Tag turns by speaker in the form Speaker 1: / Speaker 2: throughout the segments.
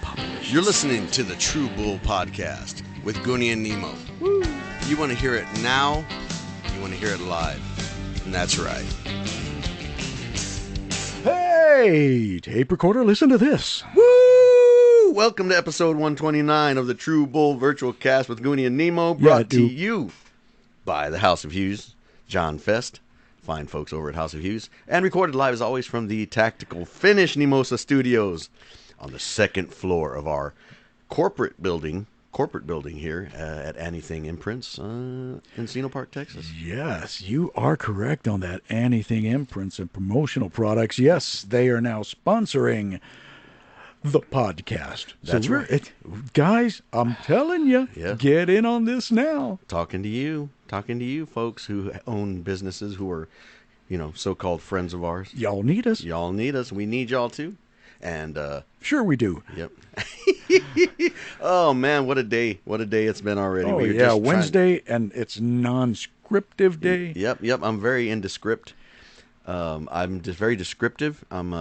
Speaker 1: published.
Speaker 2: You're listening to the True Bull Podcast with Goonie and Nemo.
Speaker 1: Woo.
Speaker 2: You want to hear it now, you want to hear it live. And that's right.
Speaker 1: Hey, tape recorder, listen to this.
Speaker 2: Woo! Welcome to episode 129 of the True Bull Virtual Cast with Goonie and Nemo, brought to you by the House of Hughes, John Fest, fine folks over at House of Hughes, and recorded live as always from the Tactical Finish Nemosa Studios on the second floor of our corporate building here at Anything Imprints in Encino Park, Texas.
Speaker 1: Yes, you are correct on that. Anything Imprints and Promotional Products. Yes, they are now sponsoring the podcast.
Speaker 2: That's right.
Speaker 1: Guys, I'm telling you, Get in on this now.
Speaker 2: Talking to you folks who own businesses who are, so-called friends of ours.
Speaker 1: Y'all need us.
Speaker 2: Y'all need us. We need y'all too. And
Speaker 1: sure we do.
Speaker 2: Yep. Oh man, what a day it's been already.
Speaker 1: Oh yeah, Wednesday, and it's non-scriptive day.
Speaker 2: Yep. I'm very into script. I'm just very descriptive. I'm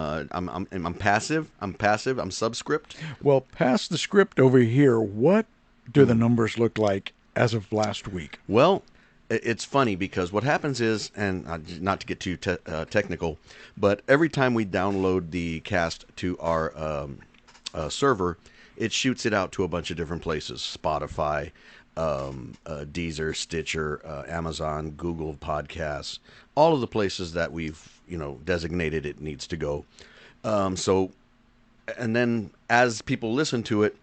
Speaker 2: passive. I'm subscript.
Speaker 1: Well, past the script over here, what do the numbers look like as of last week?
Speaker 2: Well, it's funny because what happens is, and not to get too technical, but every time we download the cast to our server, it shoots it out to a bunch of different places: Spotify, Deezer, Stitcher, Amazon, Google Podcasts, all of the places that we've designated it needs to go. And then as people listen to it,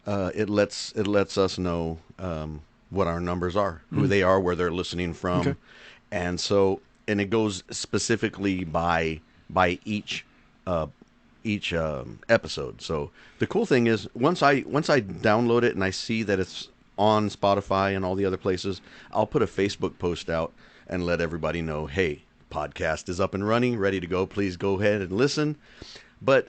Speaker 2: it lets us know what our numbers are, who they are, where they're listening from, and it goes specifically by each episode. So the cool thing is once I download it and I see that it's on Spotify and all the other places, I'll put a Facebook post out and let everybody know, hey, podcast is up and running, ready to go. Please go ahead and listen. But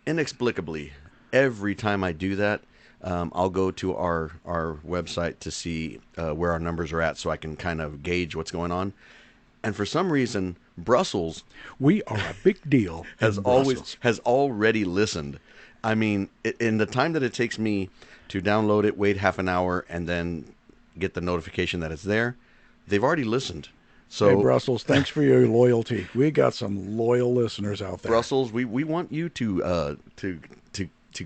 Speaker 2: inexplicably, every time I do that, I'll go to our website to see where our numbers are at so I can kind of gauge what's going on. And for some reason, Brussels,
Speaker 1: we are a big deal,
Speaker 2: has already listened. I mean, in the time that it takes me to download it, wait half an hour, and then get the notification that it's there, they've already listened. So,
Speaker 1: hey, Brussels, thanks for your loyalty. We got some loyal listeners out there.
Speaker 2: Brussels, we want you to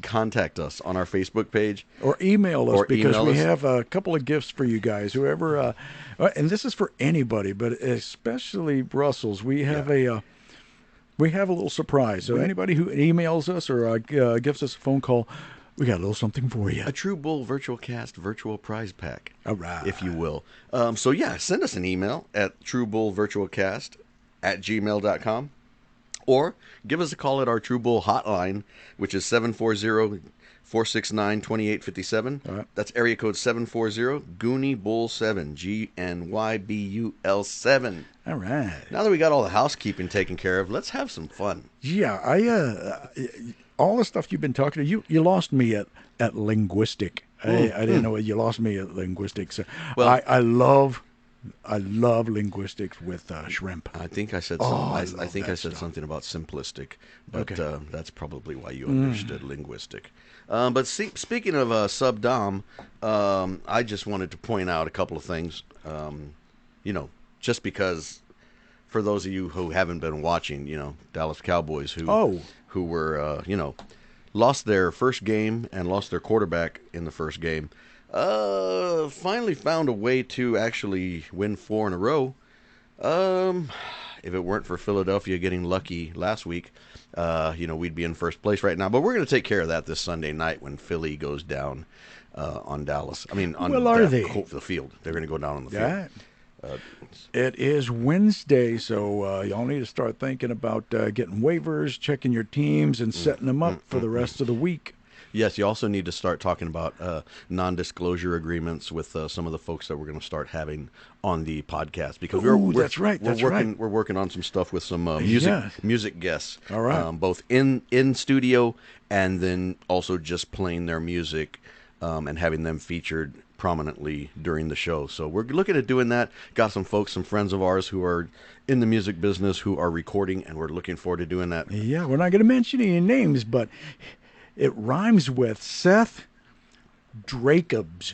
Speaker 2: contact us on our Facebook page.
Speaker 1: Or email us, because we have a couple of gifts for you guys. Whoever, and this is for anybody, but especially Brussels. We have a little surprise. So anybody who emails us or gives us a phone call, we got a little something for you.
Speaker 2: A True Bull Virtual Cast virtual prize pack.
Speaker 1: All right.
Speaker 2: If you will. Send us an email at truebullvirtualcast@gmail.com. Or give us a call at our True Bull hotline, which is 740-469-2857.
Speaker 1: Right.
Speaker 2: That's area code 740-Goonie-Bull-7, GNYBUL-7.
Speaker 1: All right.
Speaker 2: Now that we got all the housekeeping taken care of, let's have some fun.
Speaker 1: Yeah, all the stuff you've been talking to, you lost me at linguistic. I didn't know you lost me at linguistics. Well, I love linguistics with shrimp.
Speaker 2: I think I said something. I think I said something about simplistic, but that's probably why you understood linguistic. But speaking of subdom, I just wanted to point out a couple of things. Just because for those of you who haven't been watching, Dallas Cowboys who were lost their first game and lost their quarterback in the first game. Finally found a way to actually win 4 in a row. If it weren't for Philadelphia getting lucky last week, we'd be in first place right now. But we're going to take care of that this Sunday night when Philly goes down on Dallas. I mean, on the field. They're going to go down on the field.
Speaker 1: Yeah. It is Wednesday, so y'all need to start thinking about getting waivers, checking your teams, and setting them up for the rest of the week.
Speaker 2: Yes, you also need to start talking about non-disclosure agreements with some of the folks that we're going to start having on the podcast, because we're working on some stuff with some music guests.
Speaker 1: All right.
Speaker 2: Both in studio and then also just playing their music and having them featured prominently during the show. So we're looking at doing that. Got some folks, some friends of ours who are in the music business who are recording, and we're looking forward to doing that.
Speaker 1: Yeah, we're not going to mention any names, but it rhymes with Seth Dracobs.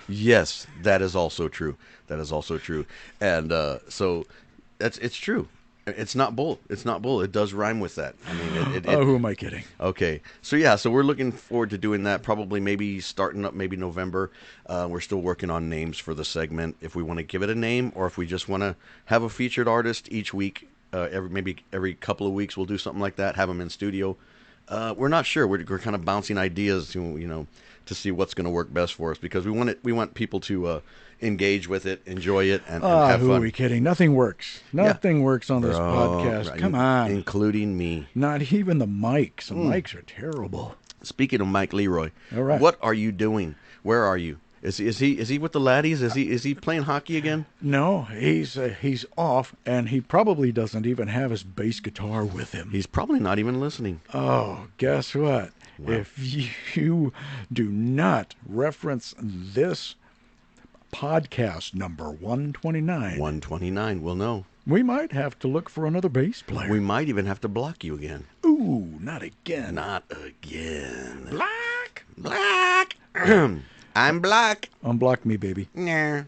Speaker 2: Yes, that is also true. That is also true. And so it's true. It's not bull. It's not bull. It does rhyme with that. I mean,
Speaker 1: who am I kidding?
Speaker 2: Okay. So yeah, so we're looking forward to doing that. Probably maybe starting up maybe November. We're still working on names for the segment. If we want to give it a name, or if we just want to have a featured artist each week, every couple of weeks, we'll do something like that. Have them in studio. We're not sure. We're kind of bouncing ideas to see what's going to work best for us, because we want people to engage with it, enjoy it, and have
Speaker 1: who
Speaker 2: fun.
Speaker 1: Are we kidding? Nothing works. Nothing works on this podcast.
Speaker 2: Right.
Speaker 1: Come on.
Speaker 2: Including me.
Speaker 1: Not even the mics. The mics are terrible.
Speaker 2: Speaking of Mike Leroy,
Speaker 1: all right.
Speaker 2: What are you doing? Where are you? Is he with the laddies? Is he playing hockey again?
Speaker 1: No, he's off, and he probably doesn't even have his bass guitar with him.
Speaker 2: He's probably not even listening.
Speaker 1: Oh, guess what? Wow. If you do not reference this podcast number 129,
Speaker 2: we'll know.
Speaker 1: We might have to look for another bass player.
Speaker 2: We might even have to block you again.
Speaker 1: Ooh, not again.
Speaker 2: Not again.
Speaker 1: Black.
Speaker 2: I'm black.
Speaker 1: Unblock me, baby.
Speaker 2: Nah.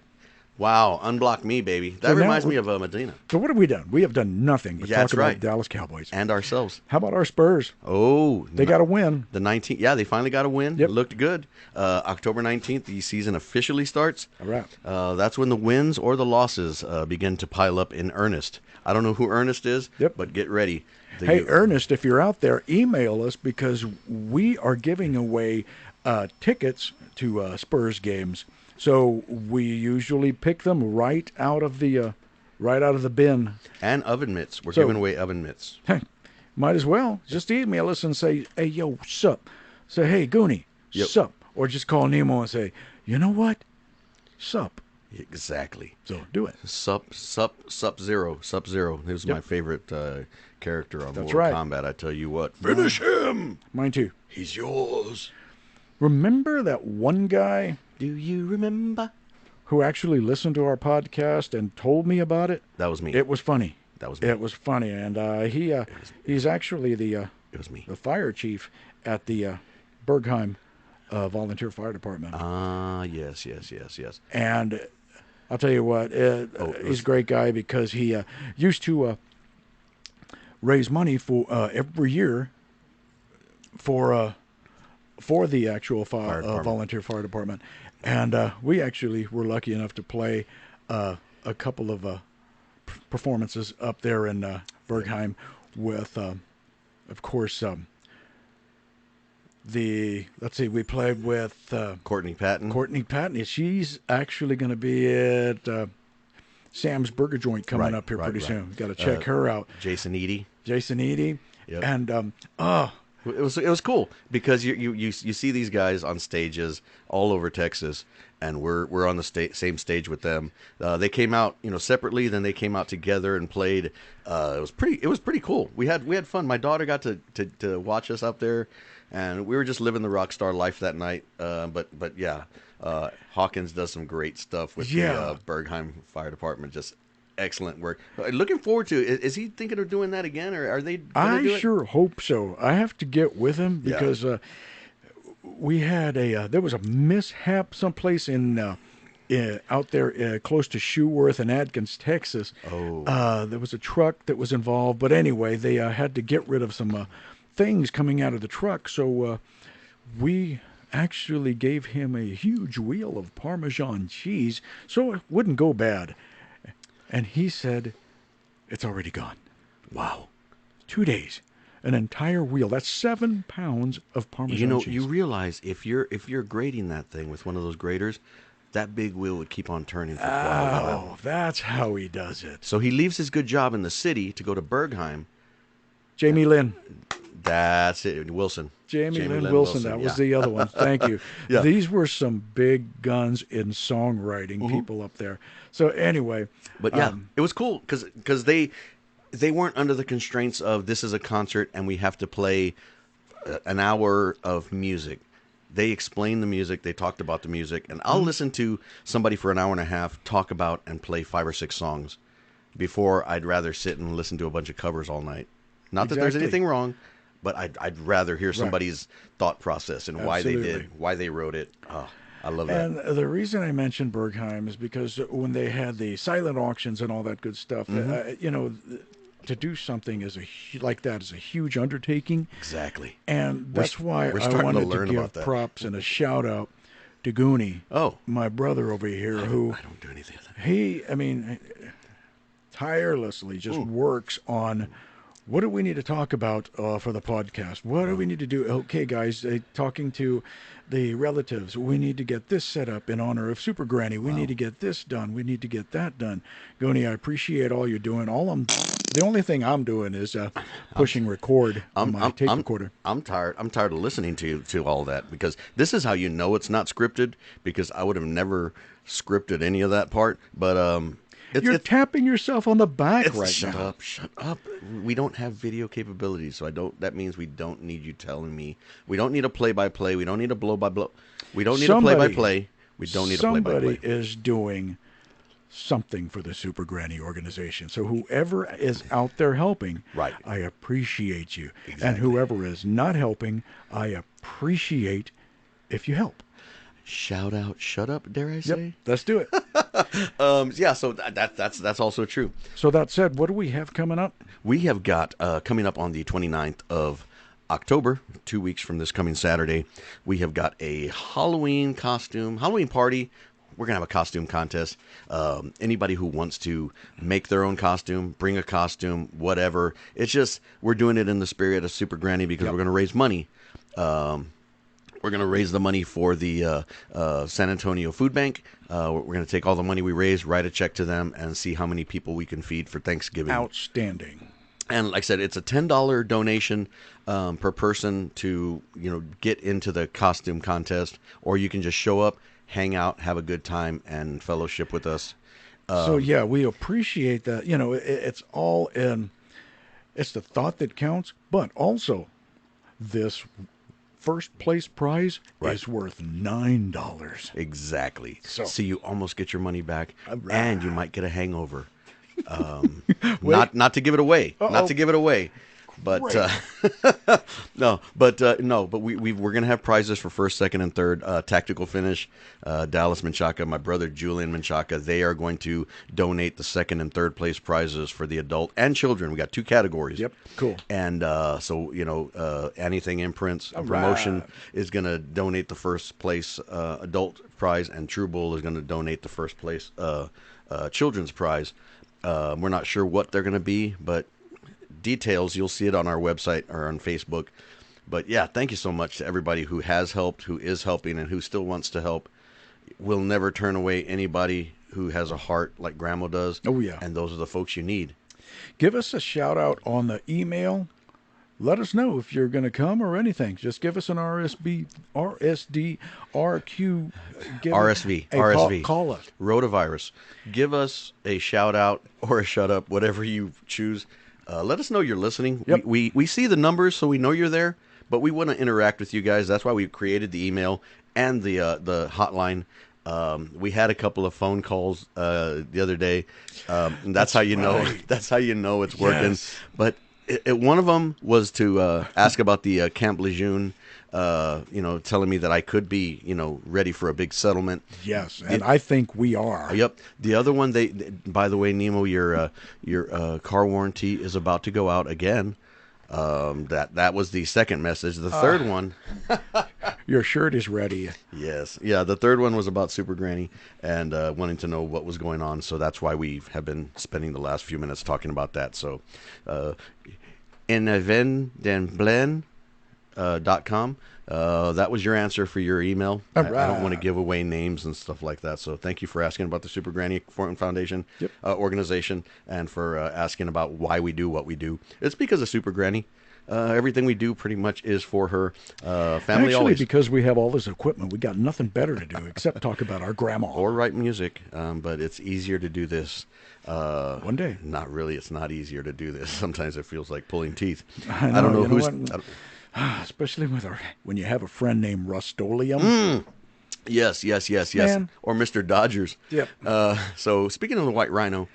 Speaker 2: Wow, unblock me, baby. That reminds me of Medina.
Speaker 1: So what have we done? We have done nothing but talk about Dallas Cowboys.
Speaker 2: And ourselves.
Speaker 1: How about our Spurs?
Speaker 2: Oh.
Speaker 1: They got a win.
Speaker 2: The 19th. Yeah, they finally got a win.
Speaker 1: Yep.
Speaker 2: It looked good. October 19th, the season officially starts.
Speaker 1: All right.
Speaker 2: That's when the wins or the losses begin to pile up in earnest. I don't know who Ernest is, but get ready.
Speaker 1: Hey, Ernest, if you're out there, email us, because we are giving away tickets to Spurs games. So we usually pick them right out of the bin.
Speaker 2: And oven mitts. We're giving away oven mitts.
Speaker 1: Might as well. Just email us and say, hey, yo, sup? Say, hey, Goonie, sup? Or just call Nemo and say, you know what? Sup.
Speaker 2: Exactly.
Speaker 1: So do it.
Speaker 2: Sub-Zero. Sub-Zero. He was my favorite character on Mortal Kombat, I tell you what.
Speaker 1: Finish him! Mine too.
Speaker 2: He's yours.
Speaker 1: Remember that one guy?
Speaker 2: Do you remember?
Speaker 1: Who actually listened to our podcast and told me about it?
Speaker 2: That was me.
Speaker 1: It was funny.
Speaker 2: That was me.
Speaker 1: It was funny, and he's actually the
Speaker 2: it was me.
Speaker 1: The fire chief at the Bergheim Volunteer Fire Department.
Speaker 2: Yes.
Speaker 1: And I'll tell you what, he's a great guy, because he used to raise money for every year for the actual volunteer fire department. And we actually were lucky enough to play a couple of performances up there in Bergheim with, of course, we played with
Speaker 2: Courtney Patton.
Speaker 1: Courtney Patton. She's actually going to be at Sam's Burger Joint coming up here pretty soon. Got to check her out.
Speaker 2: Jason Eady.
Speaker 1: Yep. And
Speaker 2: it was cool, because you see these guys on stages all over Texas, and we're on the same stage with them. They came out separately, then they came out together and played. It was pretty cool. We had fun. My daughter got to watch us up there, and we were just living the rock star life that night. But yeah, Hawkins does some great stuff with the Bergheim Fire Department. Just excellent work. Looking forward to it. Is he thinking of doing that again, or are they gonna do it?
Speaker 1: Sure hope so. I have to get with him, because we had there was a mishap someplace out there close to Shoeworth and Adkins, Texas. There was a truck that was involved, but anyway, they had to get rid of some things coming out of the truck, so we actually gave him a huge wheel of Parmesan cheese so it wouldn't go bad. And he said, it's already gone.
Speaker 2: Wow.
Speaker 1: 2 days. An entire wheel. That's 7 pounds of Parmesan cheese.
Speaker 2: You realize if you're grating that thing with one of those graters, that big wheel would keep on turning for quite a while.
Speaker 1: Oh, that's how he does it.
Speaker 2: So he leaves his good job in the city to go to Bergheim.
Speaker 1: Jamie Lynn.
Speaker 2: That's it. Wilson.
Speaker 1: Jamie Lynn Wilson. That was the other one. Thank you. These were some big guns in songwriting people up there. So anyway.
Speaker 2: But yeah, it was cool because they weren't under the constraints of this is a concert and we have to play an hour of music. They explained the music. They talked about the music. And I'll listen to somebody for an hour and a half talk about and play 5 or 6 songs before I'd rather sit and listen to a bunch of covers all night. Not that there's anything wrong, but I'd rather hear somebody's thought process and why they did, why they wrote it. Oh, I love that.
Speaker 1: And the reason I mentioned Bergheim is because when they had the silent auctions and all that good stuff, you know, to do something like that is a huge undertaking.
Speaker 2: Exactly.
Speaker 1: And that's why I wanted to give props and a shout out to Goonie, my brother over here, who
Speaker 2: I don't do anything of that.
Speaker 1: I mean, tirelessly just works on what do we need to talk about for the podcast? What do we need to do? Okay, guys, talking to the relatives, we need to get this set up in honor of Super Granny. We need to get this done. We need to get that done. Goonie, I appreciate all you're doing. The only thing I'm doing is pushing record on my tape recorder.
Speaker 2: I'm tired of listening to all that, because this is how you know it's not scripted, because I would have never scripted any of that part. But
Speaker 1: you're tapping yourself on the back right now.
Speaker 2: Shut up. We don't have video capabilities, so that means we don't need you telling me. We don't need a play-by-play. We don't need a blow-by-blow. We don't need a play-by-play. We don't need a play-by-play.
Speaker 1: Somebody is doing something for the Super Granny organization. So whoever is out there helping, I appreciate you. Exactly. And whoever is not helping, I appreciate if you help.
Speaker 2: Shout out, shut up, dare I say?
Speaker 1: Yep, let's do it.
Speaker 2: Yeah, so that's also true.
Speaker 1: So that said, what do we have coming up?
Speaker 2: We have got, coming up on the 29th of October, 2 weeks from this coming Saturday, we have got a Halloween party. We're going to have a costume contest. Anybody who wants to make their own costume, bring a costume, whatever. It's just, we're doing it in the spirit of Super Granny, because we're going to raise money. We're going to raise the money for the San Antonio Food Bank. We're going to take all the money we raise, write a check to them, and see how many people we can feed for Thanksgiving.
Speaker 1: Outstanding.
Speaker 2: And like I said, it's a $10 donation per person to get into the costume contest, or you can just show up, hang out, have a good time, and fellowship with us.
Speaker 1: So yeah, we appreciate that. It's all in. It's the thought that counts, but also this first place prize is worth $9.
Speaker 2: Exactly. So you almost get your money back, and you might get a hangover. Not to give it away. Not to give it away. But no, but we're gonna have prizes for first, second, and third. Tactical Finish, Dallas Menchaca, my brother Julian Menchaca. They are going to donate the second and third place prizes for the adult and children. We got 2 categories.
Speaker 1: Yep, cool.
Speaker 2: And Anything Imprints Promotion is gonna donate the first place adult prize, and True Bull is gonna donate the first place children's prize. We're not sure what they're gonna be, but details, you'll see it on our website or on Facebook. But yeah, thank you so much to everybody who has helped, who is helping, and who still wants to help. We'll never turn away anybody who has a heart like Grandma does.
Speaker 1: Oh yeah.
Speaker 2: And those are the folks you need.
Speaker 1: Give us a shout out on the email. Let us know if you're going to come or anything. Just give us an RSD, RQ.
Speaker 2: RSV.
Speaker 1: Call us.
Speaker 2: Rotavirus. Give us a shout out or a shut up, whatever you choose. Let us know you're listening.
Speaker 1: Yep.
Speaker 2: We see the numbers, so we know you're there, but we want to interact with you guys. That's why we created the email and the hotline. We had a couple of phone calls the other day. And that's how you know. That's how you know it's working.
Speaker 1: Yes.
Speaker 2: But one of them was to ask about the Camp Lejeune. Telling me that I could be, ready for a big settlement.
Speaker 1: Yes, and I think we are.
Speaker 2: Yep. The other one, by the way, Nemo, your car warranty is about to go out again. That was the second message. The third one,
Speaker 1: your shirt is ready.
Speaker 2: Yes, yeah. The third one was about Super Granny and wanting to know what was going on. So that's why we have been spending the last few minutes talking about that. So, .com. That was your answer for your email. I don't want to give away names and stuff like that. So thank you for asking about the Super Granny Foundation organization, and for asking about why we do what we do. It's because of Super Granny. Everything we do pretty much is for her. Family
Speaker 1: Actually,
Speaker 2: always.
Speaker 1: Because we have all this equipment, we got nothing better to do except talk about our grandma.
Speaker 2: Or write music, but it's easier to do this.
Speaker 1: One day.
Speaker 2: Not really. It's not easier to do this. Sometimes it feels like pulling teeth.
Speaker 1: I don't know who's... Especially when you have a friend named Rust-Oleum.
Speaker 2: Yes.
Speaker 1: Man.
Speaker 2: Or Mr. Dodgers.
Speaker 1: Yep.
Speaker 2: So speaking of the White Rhino,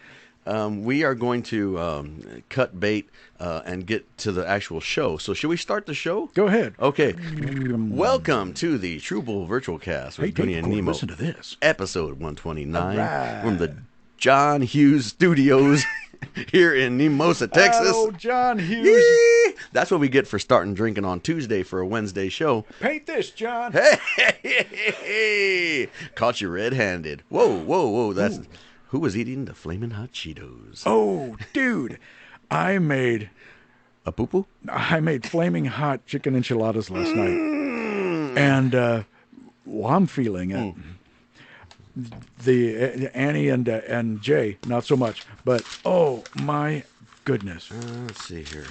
Speaker 2: we are going to cut bait and get to the actual show. So should we start the show?
Speaker 1: Go ahead.
Speaker 2: Okay. Welcome to the True Virtual Cast with Tony and Nemo.
Speaker 1: Listen to this.
Speaker 2: Episode 129
Speaker 1: right.
Speaker 2: from the John Hughes Studios here in Nemosa, Texas.
Speaker 1: Oh, John Hughes.
Speaker 2: That's what we get for starting drinking on Tuesday for a Wednesday show.
Speaker 1: Paint this, John.
Speaker 2: Hey. Caught you red-handed. Whoa. That's... Ooh. Who was eating the Flamin' Hot Cheetos?
Speaker 1: Oh, dude. I made...
Speaker 2: A poo-poo?
Speaker 1: I made flaming hot chicken enchiladas last night. And, well, I'm feeling it. The Annie and Jay, not so much. But, oh, my goodness.
Speaker 2: Let's see here.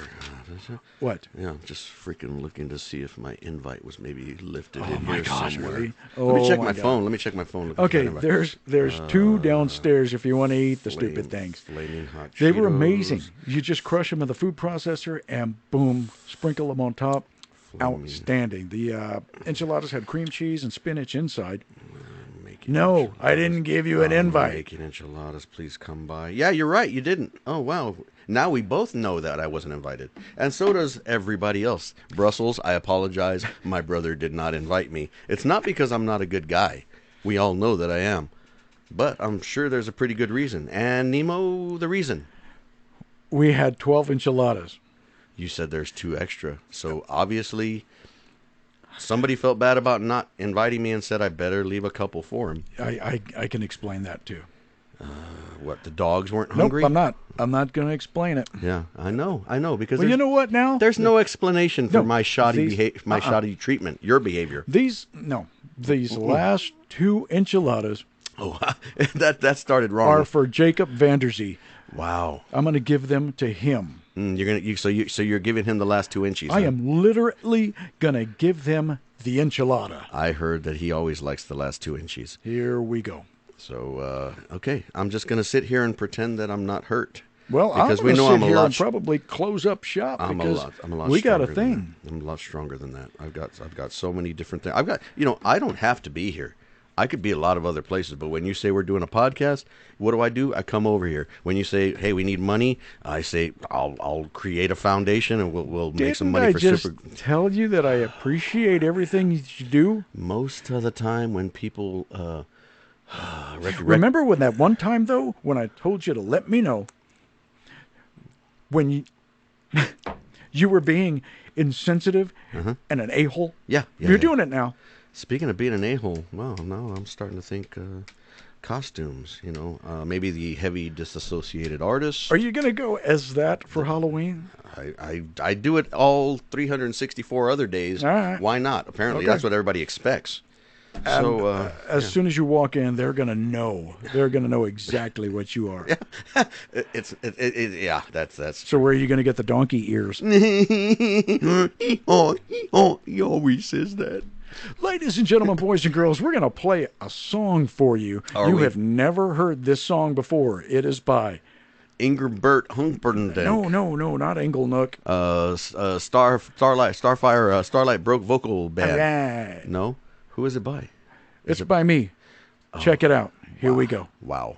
Speaker 1: What?
Speaker 2: Yeah, I'm just freaking looking to see if my invite was maybe lifted in
Speaker 1: here somewhere. Oh, my gosh, really?
Speaker 2: Let me check my phone. Let me check my phone.
Speaker 1: Okay, there's two downstairs if you want to eat the stupid things.
Speaker 2: Flaming hot Cheetos.
Speaker 1: They were amazing. You just crush them in the food processor and boom, sprinkle them on top. Outstanding. The enchiladas had cream cheese and spinach inside. No, I didn't give you an invite.
Speaker 2: Making enchiladas, please come by. Yeah, you're right. You didn't. Oh, wow. Now we both know that I wasn't invited. And so does everybody else. Brussels, I apologize. My brother did not invite me. It's not because I'm not a good guy. We all know that I am. But I'm sure there's a pretty good reason. And Nemo, the reason?
Speaker 1: We had 12 enchiladas.
Speaker 2: You said there's 2 extra. So obviously... somebody felt bad about not inviting me and said I better leave a couple for him.
Speaker 1: I can explain that too.
Speaker 2: What, the dogs weren't hungry?
Speaker 1: Nope, I'm not going to explain it.
Speaker 2: Yeah, I know. Because
Speaker 1: well, you know what now?
Speaker 2: There's no explanation for my shoddy shoddy treatment, your behavior.
Speaker 1: These last 2 enchiladas.
Speaker 2: Oh, that started wrong.
Speaker 1: Are for Jacob Vanderzee.
Speaker 2: Wow.
Speaker 1: I'm going to give them to him.
Speaker 2: So you're giving him the last 2 inches.
Speaker 1: I am literally gonna give them the enchilada.
Speaker 2: I heard that he always likes the last 2 inches.
Speaker 1: Here we go.
Speaker 2: So okay, I'm just gonna sit here and pretend that I'm not hurt.
Speaker 1: Well, because we know I'm a lot. And probably close up shop. I'm a lot. We got a thing.
Speaker 2: I'm a lot stronger than that. I've got so many different things. I don't have to be here. I could be a lot of other places, but when you say we're doing a podcast, what do? I come over here. When you say, "Hey, we need money," I say, "I'll create a foundation and we'll make some money for super."
Speaker 1: Didn't I just tell you that I appreciate everything you do?
Speaker 2: Most of the time, when people
Speaker 1: remember when that one time though, when I told you to let me know when you were being insensitive and an a-hole.
Speaker 2: Yeah,
Speaker 1: you're doing it now.
Speaker 2: Speaking of being an a-hole, well, now I'm starting to think costumes, maybe the heavy disassociated artists.
Speaker 1: Are you going to go as that for Halloween?
Speaker 2: I do it all 364 other days.
Speaker 1: All right.
Speaker 2: Why not? Apparently, that's what everybody expects.
Speaker 1: And, so as soon as you walk in, they're going to know. They're going to know exactly what you are.
Speaker 2: Yeah, that's.
Speaker 1: So where are you going to get the donkey ears?
Speaker 2: He always says that.
Speaker 1: Ladies and gentlemen, boys and girls, we're going to play a song for you. You have never heard this song before. It is by
Speaker 2: Engelbert Humperdinck.
Speaker 1: No, not Engelnook.
Speaker 2: Starlight Broke Vocal Band.
Speaker 1: All right.
Speaker 2: No, who is it by?
Speaker 1: It's by me. Check it out. Here we go.
Speaker 2: Wow.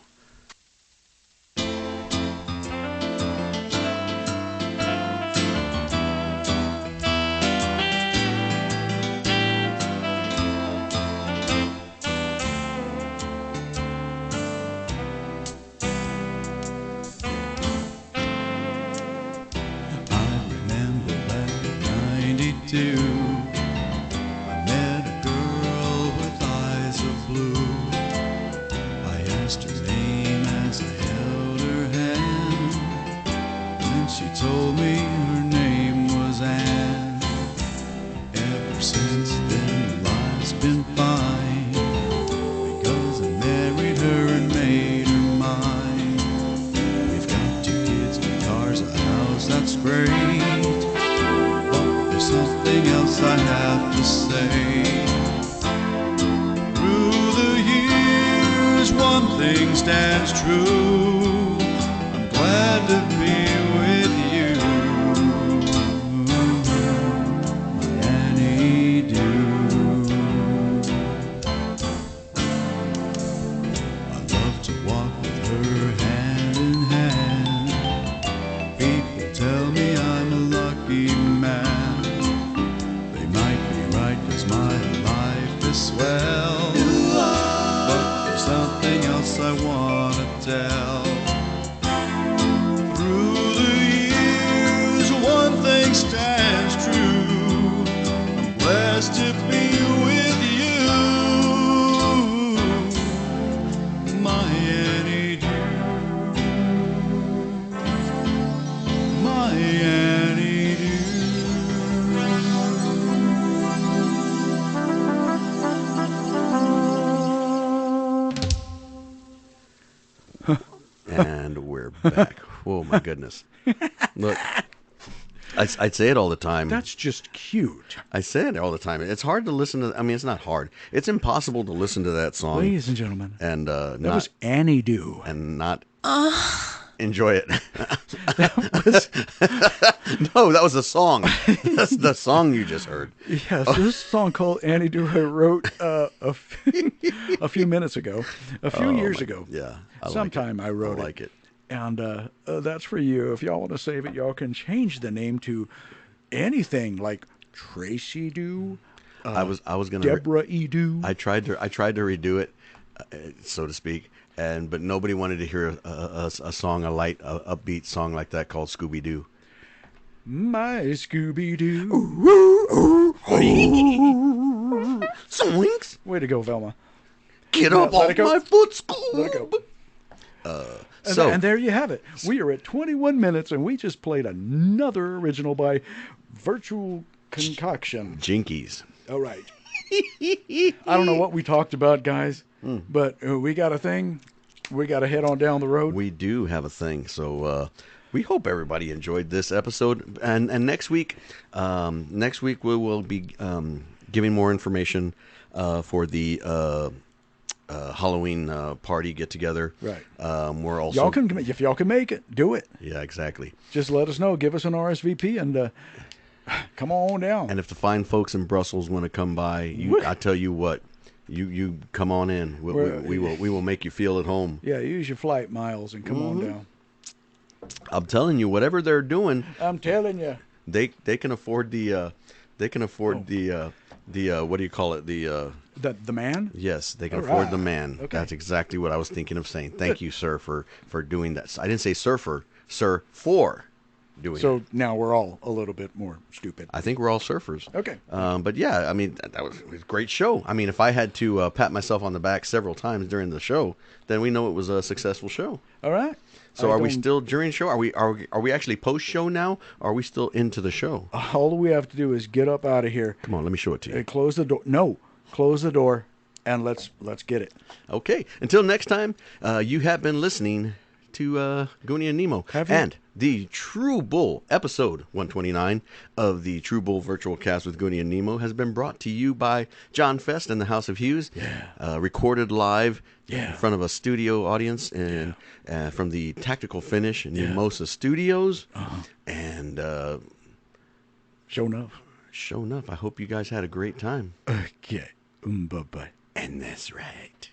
Speaker 3: I met a girl with eyes of blue. I asked her name as I held her hand, and she told me her name was Anne. Ever since then, life's been fine, because I married her and made her mine. We've got 2 kids, 2 cars, a house that's great. Something else I have to say. Through the years, one thing stands true. I'm glad to be with you, my Anniedoo. I love to walk with her hand in hand. this well, but there's something else I want to tell. Through the years, one thing stands true. I'm blessed to be with you, my Anniedoo, my Anniedoo.
Speaker 2: And we're back. Oh, my goodness. Look, I'd say it all the time.
Speaker 1: That's just cute.
Speaker 2: I say it all the time. It's hard to listen to. I mean, it's not hard. It's impossible to listen to that song.
Speaker 1: Ladies and gentlemen,
Speaker 2: and
Speaker 1: that was Anniedoo.
Speaker 2: And not enjoy it.
Speaker 1: That
Speaker 2: No, that was a song. That's the song you just heard.
Speaker 1: Yes, this is a song called Anniedoo I wrote a few minutes ago, a few years ago.
Speaker 2: Yeah.
Speaker 1: Sometime I wrote it.
Speaker 2: I like it.
Speaker 1: And that's for you. If y'all want to save it, y'all can change the name to anything like Tracy Doo.
Speaker 2: I was gonna
Speaker 1: Deborah Edu.
Speaker 2: I tried to redo it, so to speak, but nobody wanted to hear a song, a light, upbeat song like that called Scooby Doo.
Speaker 1: My Scooby Doo.
Speaker 2: Zoinks!
Speaker 1: Way to go, Velma.
Speaker 2: Get up off my foot, Scoob!
Speaker 1: Let it
Speaker 2: go.
Speaker 1: And there you have it. We are at 21 minutes, and we just played another original by Virtual Concoction.
Speaker 2: Jinkies.
Speaker 1: All right. I don't know what we talked about, guys, but we got a thing. We got to head on down the road.
Speaker 2: We do have a thing, so we hope everybody enjoyed this episode. And next week we will be giving more information for the Halloween party get together.
Speaker 1: Right.
Speaker 2: We're also
Speaker 1: if y'all can make it, do it.
Speaker 2: Yeah, exactly.
Speaker 1: Just let us know. Give us an RSVP and come on down.
Speaker 2: And if the fine folks in Brussels want to come by, I tell you what, you come on in. We will make you feel at home.
Speaker 1: Yeah, use your flight miles and come on down.
Speaker 2: I'm telling you, whatever they're doing,
Speaker 1: I'm telling you,
Speaker 2: they can afford the what do you call it,
Speaker 1: the man?
Speaker 2: Yes, they can afford the man.
Speaker 1: Okay.
Speaker 2: That's exactly what I was thinking of saying. Thank you, sir, for doing that. I didn't say surfer, sir, for doing
Speaker 1: So
Speaker 2: it.
Speaker 1: now we're all a little bit more stupid.
Speaker 2: I think we're all surfers.
Speaker 1: Okay.
Speaker 2: But yeah, I mean, that was a great show. I mean, if I had to pat myself on the back several times during the show, then we know it was a successful show.
Speaker 1: All right.
Speaker 2: So are we still during show? Are we actually post show now? Or are we still into the show?
Speaker 1: All we have to do is get up out of here.
Speaker 2: Come on, let me show it to you.
Speaker 1: Close the door. No, close the door, and let's get it.
Speaker 2: Okay. Until next time, you have been listening to Goonie and Nemo.
Speaker 1: Have you?
Speaker 2: And the True Bull, episode 129 of the True Bull Virtual Cast with Goonie and Nemo has been brought to you by John Fest and the House of Hughes.
Speaker 1: Yeah.
Speaker 2: Recorded live
Speaker 1: Yeah.
Speaker 2: in front of a studio audience and from the Tactical Finish in Mimosa Studios. And
Speaker 1: Show enough.
Speaker 2: sure enough, I hope you guys had a great time.
Speaker 1: Okay. Bye-bye.
Speaker 2: And that's right.